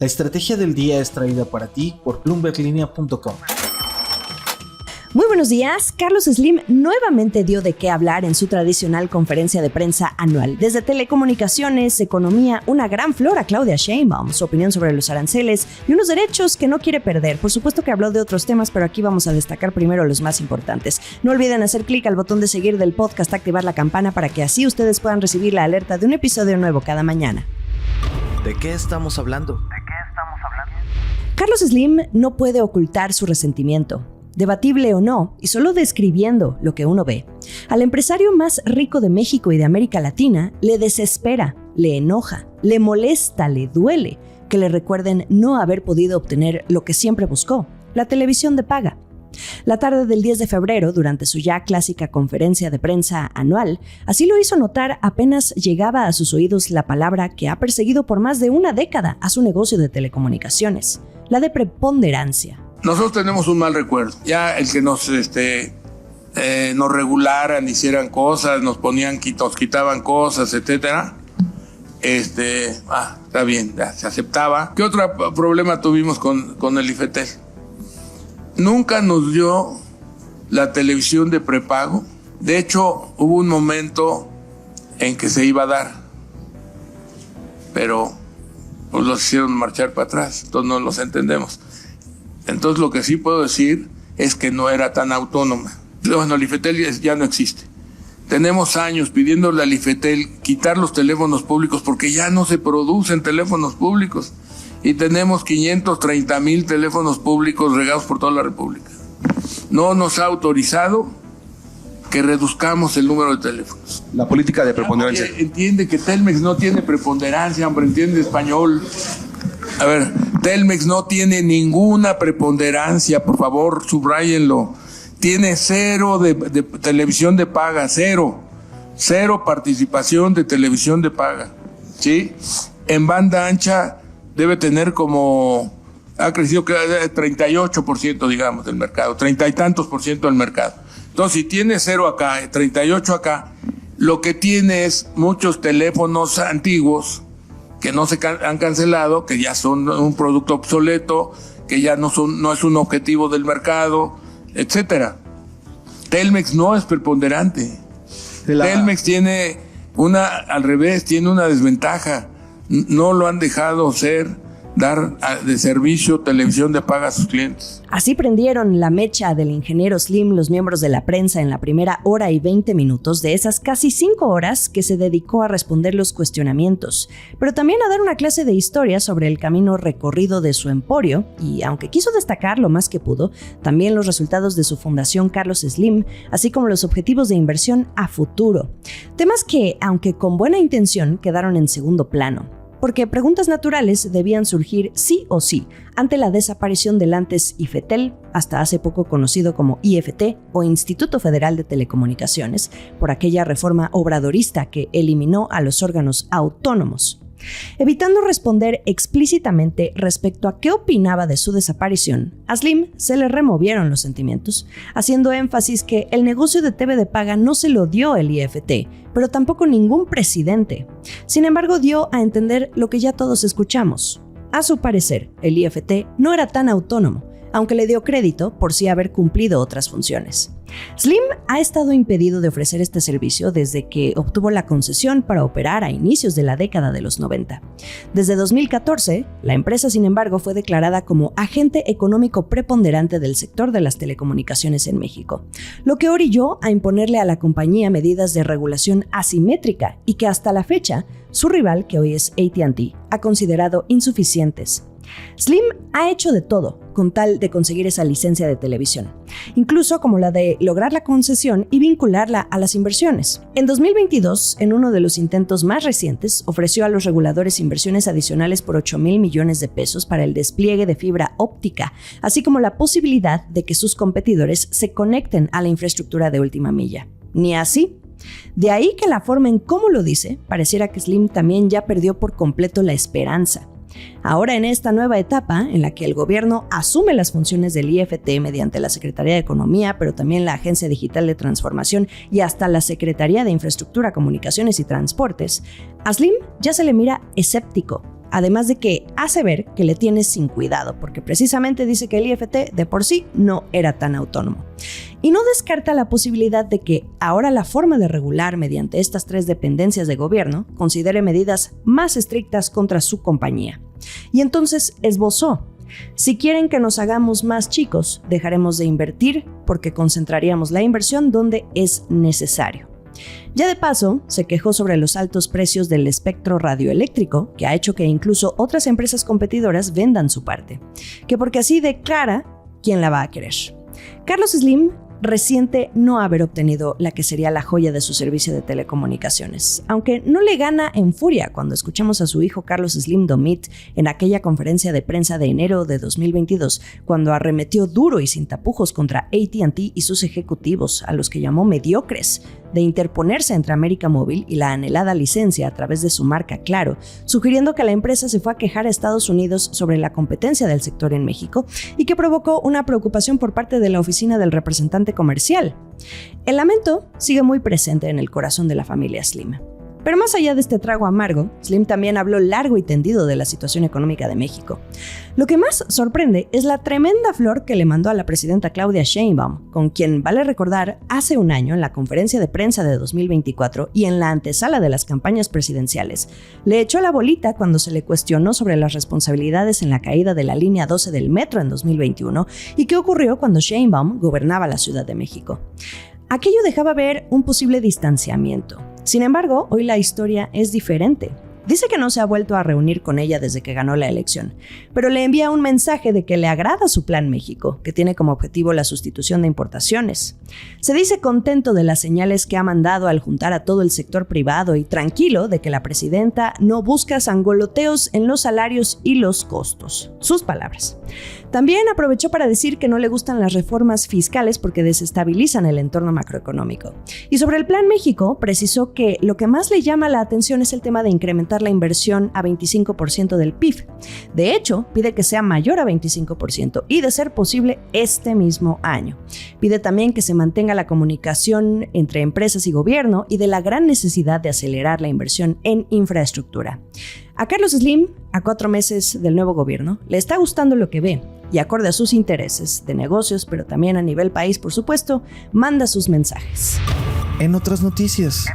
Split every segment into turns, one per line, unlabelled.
La estrategia del día es traída para ti por bloomberglinea.com.
Muy buenos días. Carlos Slim nuevamente dio de qué hablar en su tradicional conferencia de prensa anual. Desde telecomunicaciones, economía, una gran flor a Claudia Sheinbaum, su opinión sobre los aranceles y unos derechos que no quiere perder. Por supuesto que habló de otros temas, pero aquí vamos a destacar primero los más importantes. No olviden hacer clic al botón de seguir del podcast, activar la campana para que así ustedes puedan recibir la alerta de un episodio nuevo cada mañana.
¿De qué estamos hablando?
Carlos Slim no puede ocultar su resentimiento. Debatible o no, y solo describiendo lo que uno ve. Al empresario más rico de México y de América Latina le desespera, le enoja, le molesta, le duele que le recuerden no haber podido obtener lo que siempre buscó, la televisión de paga. La tarde del 10 de febrero, durante su ya clásica conferencia de prensa anual, así lo hizo notar apenas llegaba a sus oídos la palabra que ha perseguido por más de una década a su negocio de telecomunicaciones, la de preponderancia.
Nosotros tenemos un mal recuerdo. Ya el que nos regularan, hicieran cosas, nos quitaban cosas, etcétera. Está bien, ya se aceptaba. ¿Qué otro problema tuvimos con el IFETEL? Nunca nos dio la televisión de prepago. De hecho, hubo un momento en que se iba a dar, pero pues los hicieron marchar para atrás, entonces no los entendemos. Entonces lo que sí puedo decir es que no era tan autónoma. Bueno, el IFETEL ya no existe. Tenemos años pidiéndole al IFETEL quitar los teléfonos públicos porque ya no se producen teléfonos públicos. Y tenemos 530,000 teléfonos públicos regados por toda la República. No nos ha autorizado que reduzcamos el número de teléfonos.
La política de preponderancia.
Entiende que Telmex no tiene preponderancia, hombre, entiende español. A ver, Telmex no tiene ninguna preponderancia, por favor, subráyenlo. Tiene cero de televisión de paga, cero participación de televisión de paga, ¿sí? En banda ancha debe tener ha crecido 38%, digamos, del mercado, 30 y tantos por ciento del mercado. Entonces, si tiene 0 acá, 38 acá, lo que tiene es muchos teléfonos antiguos que no se han cancelado, que ya son un producto obsoleto, que ya no es un objetivo del mercado, etcétera. Telmex no es preponderante. Telmex tiene al revés, tiene una desventaja. No lo han dejado dar de servicio televisión de paga a sus clientes.
Así prendieron la mecha del ingeniero Slim los miembros de la prensa en la primera hora y 20 minutos de esas casi 5 horas que se dedicó a responder los cuestionamientos, pero también a dar una clase de historia sobre el camino recorrido de su emporio y, aunque quiso destacar lo más que pudo, también los resultados de su fundación Carlos Slim, así como los objetivos de inversión a futuro. Temas que, aunque con buena intención, quedaron en segundo plano. Porque preguntas naturales debían surgir sí o sí ante la desaparición del antes IFETEL, hasta hace poco conocido como IFT o Instituto Federal de Telecomunicaciones, por aquella reforma obradorista que eliminó a los órganos autónomos. Evitando responder explícitamente respecto a qué opinaba de su desaparición, a Slim se le removieron los sentimientos, haciendo énfasis que el negocio de TV de paga no se lo dio el IFT, pero tampoco ningún presidente. Sin embargo, dio a entender lo que ya todos escuchamos. A su parecer, el IFT no era tan autónomo, aunque le dio crédito por sí haber cumplido otras funciones. Slim ha estado impedido de ofrecer este servicio desde que obtuvo la concesión para operar a inicios de la década de los 90. Desde 2014, la empresa, sin embargo, fue declarada como agente económico preponderante del sector de las telecomunicaciones en México, lo que orilló a imponerle a la compañía medidas de regulación asimétrica y que hasta la fecha, su rival, que hoy es AT&T, ha considerado insuficientes. Slim ha hecho de todo con tal de conseguir esa licencia de televisión, incluso como la de lograr la concesión y vincularla a las inversiones. En 2022, en uno de los intentos más recientes, ofreció a los reguladores inversiones adicionales por 8,000 millones de pesos para el despliegue de fibra óptica, así como la posibilidad de que sus competidores se conecten a la infraestructura de última milla. Ni así. De ahí que la forma en cómo lo dice, pareciera que Slim también ya perdió por completo la esperanza. Ahora, en esta nueva etapa en la que el gobierno asume las funciones del IFT mediante la Secretaría de Economía, pero también la Agencia Digital de Transformación y hasta la Secretaría de Infraestructura, Comunicaciones y Transportes, a Slim ya se le mira escéptico, además de que hace ver que le tiene sin cuidado, porque precisamente dice que el IFT de por sí no era tan autónomo. Y no descarta la posibilidad de que ahora la forma de regular mediante estas 3 dependencias de gobierno considere medidas más estrictas contra su compañía. Y entonces esbozó: si quieren que nos hagamos más chicos, dejaremos de invertir porque concentraríamos la inversión donde es necesario. Ya de paso, se quejó sobre los altos precios del espectro radioeléctrico, que ha hecho que incluso otras empresas competidoras vendan su parte, que porque así declara, ¿quién la va a querer? Carlos Slim resiente no haber obtenido la que sería la joya de su servicio de telecomunicaciones, aunque no le gana en furia cuando escuchamos a su hijo Carlos Slim Domit en aquella conferencia de prensa de enero de 2022, cuando arremetió duro y sin tapujos contra AT&T y sus ejecutivos, a los que llamó mediocres, de interponerse entre América Móvil y la anhelada licencia a través de su marca Claro, sugiriendo que la empresa se fue a quejar a Estados Unidos sobre la competencia del sector en México y que provocó una preocupación por parte de la oficina del representante comercial. El lamento sigue muy presente en el corazón de la familia Slim. Pero más allá de este trago amargo, Slim también habló largo y tendido de la situación económica de México. Lo que más sorprende es la tremenda flor que le mandó a la presidenta Claudia Sheinbaum, con quien, vale recordar, hace un año en la conferencia de prensa de 2024 y en la antesala de las campañas presidenciales, le echó la bolita cuando se le cuestionó sobre las responsabilidades en la caída de la línea 12 del metro en 2021 y qué ocurrió cuando Sheinbaum gobernaba la Ciudad de México. Aquello dejaba ver un posible distanciamiento. Sin embargo, hoy la historia es diferente. Dice que no se ha vuelto a reunir con ella desde que ganó la elección, pero le envía un mensaje de que le agrada su Plan México, que tiene como objetivo la sustitución de importaciones. Se dice contento de las señales que ha mandado al juntar a todo el sector privado y tranquilo de que la presidenta no busca sangoloteos en los salarios y los costos. Sus palabras. También aprovechó para decir que no le gustan las reformas fiscales porque desestabilizan el entorno macroeconómico. Y sobre el Plan México, precisó que lo que más le llama la atención es el tema de incrementar la inversión a 25% del PIB. De hecho, pide que sea mayor a 25% y, de ser posible, este mismo año. Pide también que se mantenga la comunicación entre empresas y gobierno y de la gran necesidad de acelerar la inversión en infraestructura. A Carlos Slim, a 4 meses del nuevo gobierno, le está gustando lo que ve y, acorde a sus intereses de negocios, pero también a nivel país, por supuesto, manda sus mensajes.
En otras noticias.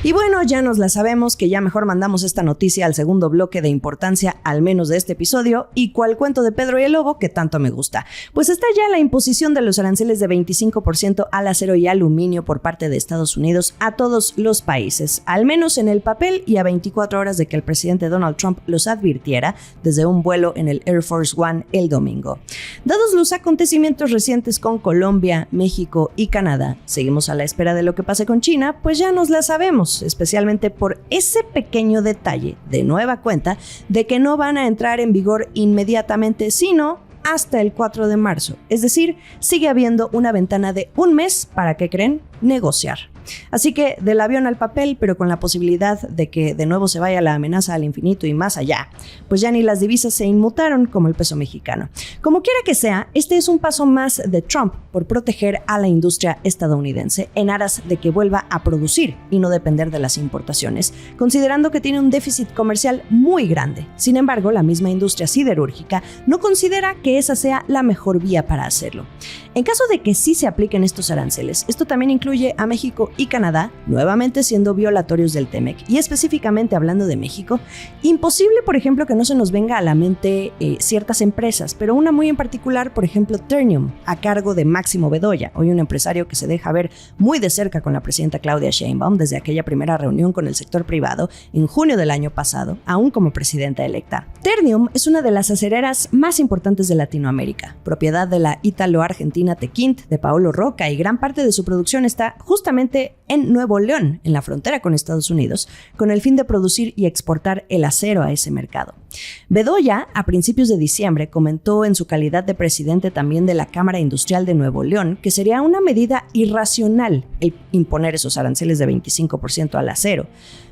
Y bueno, ya nos la sabemos, que ya mejor mandamos esta noticia al segundo bloque de importancia, al menos de este episodio, y cual cuento de Pedro y el Lobo que tanto me gusta. Pues está ya la imposición de los aranceles de 25% al acero y aluminio por parte de Estados Unidos a todos los países, al menos en el papel, y a 24 horas de que el presidente Donald Trump los advirtiera desde un vuelo en el Air Force One el domingo. Dados los acontecimientos recientes con Colombia, México y Canadá, seguimos a la espera de lo que pase con China, pues ya nos la sabemos, especialmente por ese pequeño detalle, de nueva cuenta, de que no van a entrar en vigor inmediatamente, sino hasta el 4 de marzo. Es decir, sigue habiendo una ventana de un mes para, ¿qué creen?, negociar. Así que del avión al papel, pero con la posibilidad de que de nuevo se vaya la amenaza al infinito y más allá, pues ya ni las divisas se inmutaron como el peso mexicano. Como quiera que sea, este es un paso más de Trump por proteger a la industria estadounidense en aras de que vuelva a producir y no depender de las importaciones, considerando que tiene un déficit comercial muy grande. Sin embargo, la misma industria siderúrgica no considera que esa sea la mejor vía para hacerlo. En caso de que sí se apliquen estos aranceles, esto también incluye a México y Canadá, nuevamente siendo violatorios del TEMEC. Y específicamente hablando de México, imposible, por ejemplo, que no se nos venga a la mente ciertas empresas, pero una muy en particular, por ejemplo, Ternium, a cargo de Máximo Bedoya, hoy un empresario que se deja ver muy de cerca con la presidenta Claudia Sheinbaum desde aquella primera reunión con el sector privado en junio del año pasado, aún como presidenta electa. Ternium es una de las acereras más importantes de Latinoamérica, propiedad de la ítalo-argentina Tequint de Paolo Roca, y gran parte de su producción está justamente en Nuevo León, en la frontera con Estados Unidos, con el fin de producir y exportar el acero a ese mercado. Bedoya, a principios de diciembre, comentó en su calidad de presidente también de la Cámara Industrial de Nuevo León que sería una medida irracional el imponer esos aranceles de 25% al acero,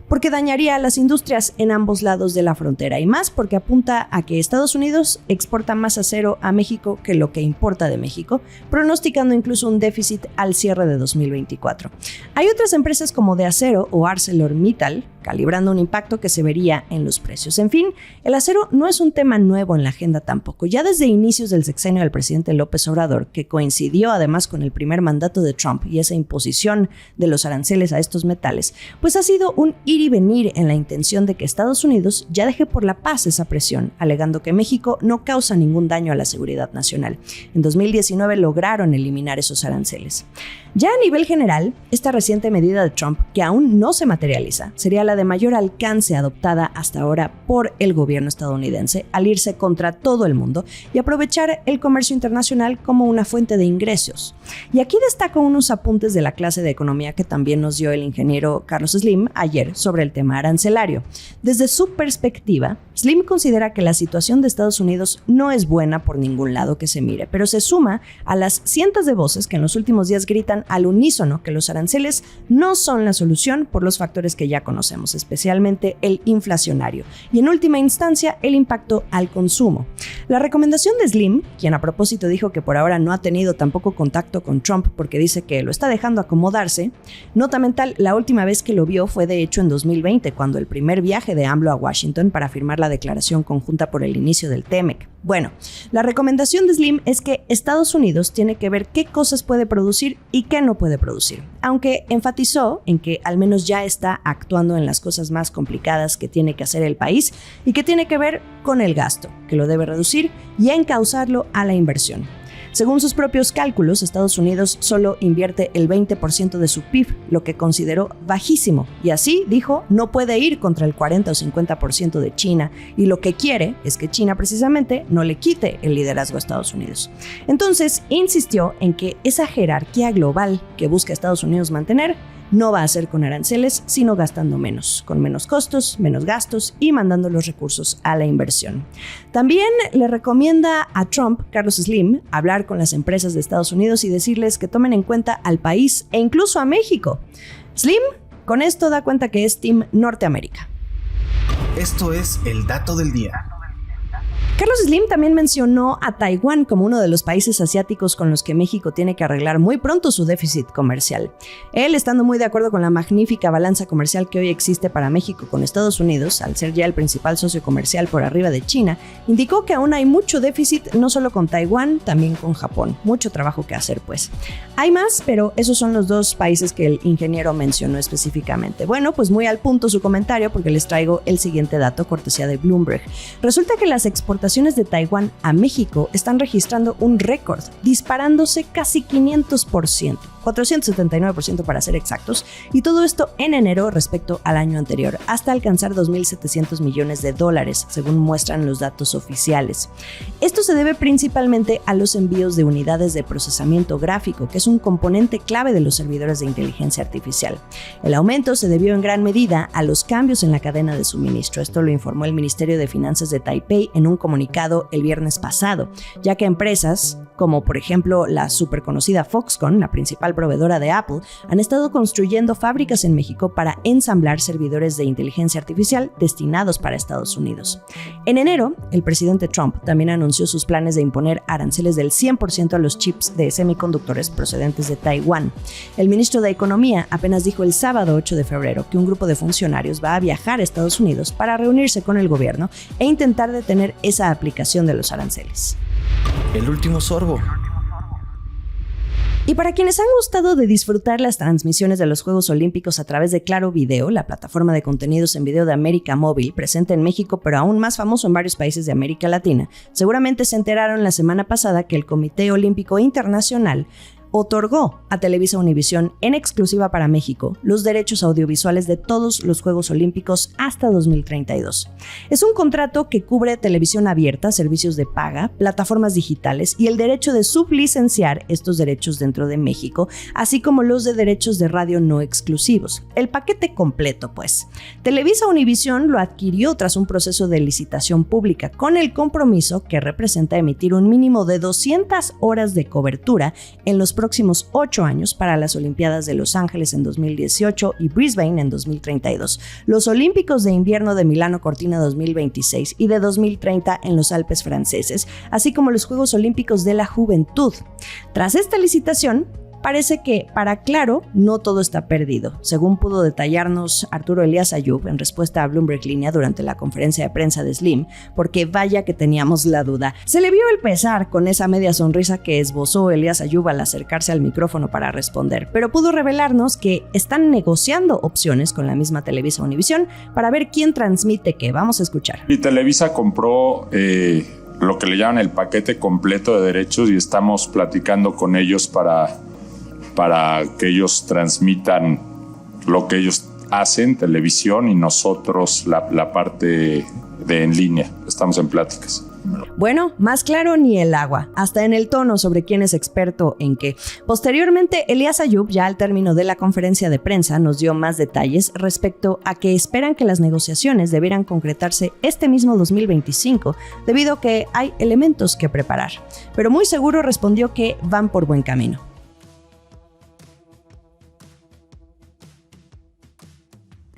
porque dañaría a las industrias en ambos lados de la frontera, y más porque apunta a que Estados Unidos exporta más acero a México que lo que importa de México, pronosticando incluso un déficit al cierre de 2024. Hay otras empresas como De Acero o ArcelorMittal, calibrando un impacto que se vería en los precios. En fin, el acero no es un tema nuevo en la agenda tampoco. Ya desde inicios del sexenio del presidente López Obrador, que coincidió además con el primer mandato de Trump y esa imposición de los aranceles a estos metales, pues ha sido un ir y venir en la intención de que Estados Unidos ya deje por la paz esa presión, alegando que México no causa ningún daño a la seguridad nacional. En 2019 lograron eliminar esos aranceles. Ya a nivel general, esta reciente medida de Trump, que aún no se materializa, sería la de mayor alcance adoptada hasta ahora por el gobierno estadounidense al irse contra todo el mundo y aprovechar el comercio internacional como una fuente de ingresos. Y aquí destaco unos apuntes de la clase de economía que también nos dio el ingeniero Carlos Slim ayer sobre el tema arancelario. Desde su perspectiva, Slim considera que la situación de Estados Unidos no es buena por ningún lado que se mire, pero se suma a las cientos de voces que en los últimos días gritan al unísono que los aranceles no son la solución por los factores que ya conocemos, especialmente el inflacionario y en última instancia el impacto al consumo. La recomendación de Slim, quien a propósito dijo que por ahora no ha tenido tampoco contacto con Trump porque dice que lo está dejando acomodarse, nota mental, la última vez que lo vio fue de hecho en 2020, cuando el primer viaje de AMLO a Washington para firmar la declaración conjunta por el inicio del TEMEC. Bueno, la recomendación de Slim es que Estados Unidos tiene que ver qué cosas puede producir y qué no puede producir, aunque enfatizó en que al menos ya está actuando en las cosas más complicadas que tiene que hacer el país y que tiene que ver con el gasto, que lo debe reducir y encauzarlo a la inversión. Según sus propios cálculos, Estados Unidos solo invierte el 20% de su PIB, lo que consideró bajísimo, y así, dijo, no puede ir contra el 40 o 50% de China, y lo que quiere es que China precisamente no le quite el liderazgo a Estados Unidos. Entonces, insistió en que esa jerarquía global que busca Estados Unidos mantener no va a ser con aranceles, sino gastando menos, con menos costos, menos gastos y mandando los recursos a la inversión. También le recomienda a Trump, Carlos Slim, hablar con las empresas de Estados Unidos y decirles que tomen en cuenta al país e incluso a México. Slim, con esto da cuenta que es Team Norteamérica.
Esto es el dato del día.
Carlos Slim también mencionó a Taiwán como uno de los países asiáticos con los que México tiene que arreglar muy pronto su déficit comercial. Él, estando muy de acuerdo con la magnífica balanza comercial que hoy existe para México con Estados Unidos, al ser ya el principal socio comercial por arriba de China, indicó que aún hay mucho déficit no solo con Taiwán, también con Japón. Mucho trabajo que hacer, pues. Hay más, pero esos son los dos países que el ingeniero mencionó específicamente. Bueno, pues muy al punto su comentario porque les traigo el siguiente dato, cortesía de Bloomberg. Resulta que las exportaciones de Taiwán a México están registrando un récord, disparándose casi 500%, 479% para ser exactos, y todo esto en enero respecto al año anterior, hasta alcanzar $2.700 millones, según muestran los datos oficiales. Esto se debe principalmente a los envíos de unidades de procesamiento gráfico, que es un componente clave de los servidores de inteligencia artificial. El aumento se debió en gran medida a los cambios en la cadena de suministro. Esto lo informó el Ministerio de Finanzas de Taipei en un comunicado el viernes pasado, ya que empresas como por ejemplo la superconocida Foxconn, la principal proveedora de Apple, han estado construyendo fábricas en México para ensamblar servidores de inteligencia artificial destinados para Estados Unidos. En enero, el presidente Trump también anunció sus planes de imponer aranceles del 100% a los chips de semiconductores procedentes de Taiwán. El ministro de Economía apenas dijo el sábado 8 de febrero que un grupo de funcionarios va a viajar a Estados Unidos para reunirse con el gobierno e intentar detener esa aplicación de los aranceles.
El último sorbo.
Y para quienes han gustado de disfrutar las transmisiones de los Juegos Olímpicos a través de Claro Video, la plataforma de contenidos en video de América Móvil, presente en México pero aún más famoso en varios países de América Latina, seguramente se enteraron la semana pasada que el Comité Olímpico Internacional otorgó a Televisa Univisión en exclusiva para México los derechos audiovisuales de todos los Juegos Olímpicos hasta 2032. Es un contrato que cubre televisión abierta, servicios de paga, plataformas digitales y el derecho de sublicenciar estos derechos dentro de México, así como los de derechos de radio no exclusivos. El paquete completo, pues. Televisa Univisión lo adquirió tras un proceso de licitación pública con el compromiso que representa emitir un mínimo de 200 horas de cobertura en los próximos 8 años para las Olimpiadas de Los Ángeles en 2018 y Brisbane en 2032, los Olímpicos de Invierno de Milano Cortina 2026 y de 2030 en los Alpes franceses, así como los Juegos Olímpicos de la Juventud. Tras esta licitación, parece que para Claro no todo está perdido, según pudo detallarnos Arturo Elías Ayub en respuesta a Bloomberg Línea durante la conferencia de prensa de Slim, porque vaya que teníamos la duda. Se le vio el pesar con esa media sonrisa que esbozó Elías Ayub al acercarse al micrófono para responder, pero pudo revelarnos que están negociando opciones con la misma Televisa Univisión para ver quién transmite qué. Vamos a escuchar.
Y Televisa compró lo que le llaman el paquete completo de derechos y estamos platicando con ellos para que ellos transmitan lo que ellos hacen, televisión, y nosotros la parte de en línea. Estamos en pláticas.
Bueno, más claro ni el agua, hasta en el tono sobre quién es experto en qué. Posteriormente, Elías Ayub, ya al término de la conferencia de prensa, nos dio más detalles respecto a que esperan que las negociaciones debieran concretarse este mismo 2025, debido a que hay elementos que preparar. Pero muy seguro respondió que van por buen camino.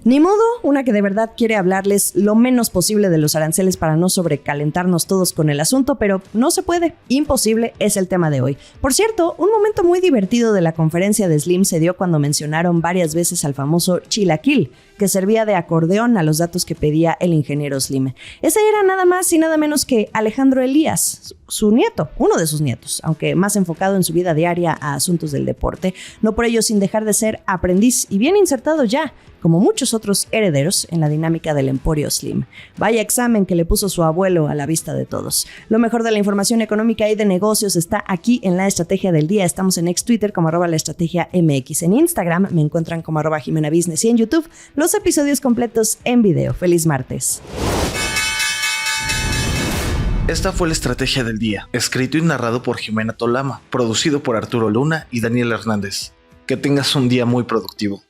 Ni modo, una que de verdad quiere hablarles lo menos posible de los aranceles para no sobrecalentarnos todos con el asunto, pero no se puede, imposible es el tema de hoy. Por cierto, un momento muy divertido de la conferencia de Slim se dio cuando mencionaron varias veces al famoso chilaquil, que servía de acordeón a los datos que pedía el ingeniero Slim. Ese era nada más y nada menos que Alejandro Elías, su nieto, uno de sus nietos, aunque más enfocado en su vida diaria a asuntos del deporte, no por ello sin dejar de ser aprendiz y bien insertado ya, como muchos otros herederos, en la dinámica del emporio Slim. Vaya examen que le puso su abuelo a la vista de todos. Lo mejor de la información económica y de negocios está aquí en La Estrategia del Día. Estamos en Twitter como @laestrategiamx. En Instagram me encuentran como @JimenaBusiness y en YouTube los episodios completos en video. ¡Feliz martes!
Esta fue La Estrategia del Día, escrito y narrado por Jimena Tolama, producido por Arturo Luna y Daniel Hernández. Que tengas un día muy productivo.